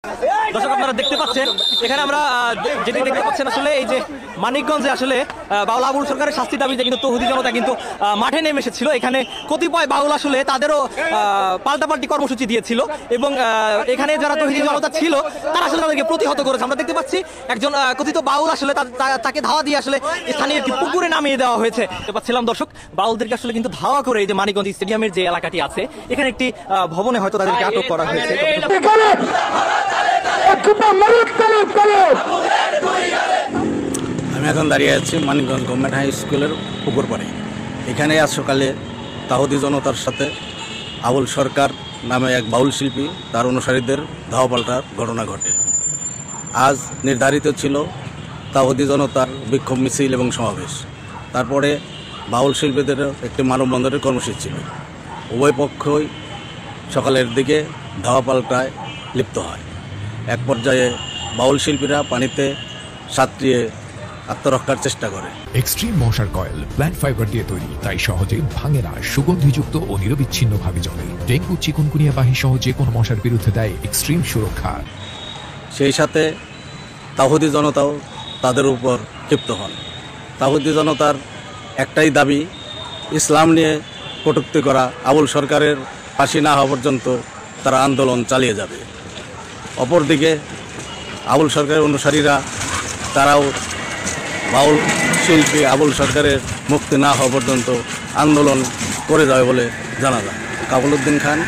দর্শক আপনারা দেখতে পাচ্ছেন এখানে আমরা যেটি দেখতে পাচ্ছেন আসলে এই যে মানিকগঞ্জে আসলে বাউল আবুল সরকারের শাস্তি দাবিতে কিন্তু তৌহিদি জনতা কিন্তু মাঠে নেমে এসেছিল। এখানে কতিপয় বাউল আসলে তাদেরও পাল্টাপাল্টি কর্মসূচি দিয়েছিল এবং এখানে যারা তৌহিদি জনতা ছিল তারা আসলে তাদেরকে প্রতিহত করেছে। আমরা দেখতে পাচ্ছি একজন কথিত বাউল আসলে তাকে ধাওয়া দিয়ে আসলে স্থানীয় একটি পুকুরে নামিয়ে দেওয়া হয়েছে। দেখতে পাচ্ছিলাম দর্শক বাউলদেরকে আসলে কিন্তু ধাওয়া করে এই যে মানিকগঞ্জ স্টেডিয়ামের যে এলাকাটি আছে এখানে একটি ভবনে হয়তো তাদেরকে আটক করা হয়েছে। আমি এখন দাঁড়িয়ে আছি মানিকগঞ্জ গভর্নমেন্ট হাই স্কুলের পুকুর পাড়ে। এখানে আজ সকালে তাহুদি জনতার সাথে আবুল সরকার নামে এক বাউল শিল্পী তার অনুসারীদের ধাওয়া পাল্টার ঘটনা ঘটে। আজ নির্ধারিত ছিল তাহুদি জনতার বিক্ষোভ মিছিল এবং সমাবেশ, তারপরে বাউল শিল্পীদের একটি মানববন্ধনের কর্মসূচি ছিল। উভয় পক্ষই সকালের দিকে ধাওয়া পাল্টায় লিপ্ত হয়। এক পর্যায়ে বাউল শিল্পীরা পানিতে সাঁতরিয়ে আত্মরক্ষার চেষ্টা করে। এক্সট্রিম মশার কয়েল প্ল্যান্ট ফাইবার দিয়ে তৈরি, তাই সহজে ভাঙে না, সুগন্ধিযুক্ত ও নিরবিচ্ছিন্নভাবে জ্বলে। ডেঙ্গু, চিকুনগুনিয়া বাহি সহ যে কোনো মশার বিরুদ্ধে দেয় এক্সট্রিম সুরক্ষা। সেই সাথে তাহুদি জনতাও তাদের উপর ক্ষিপ্ত হন। তাহুদি জনতার একটাই দাবি, ইসলাম নিয়ে কটূক্তি করা আবুল সরকারের ফাঁসি না হওয়া পর্যন্ত তারা আন্দোলন চালিয়ে যাবে। অপরদিকে আবুল সরকারের অনুসারীরা তারাও বাউল শিল্পী আবুল সরকারের মুক্তি না হওয়া পর্যন্ত আন্দোলন করে যাবে বলে জানা যায়। কাবুল উদ্দিন খান।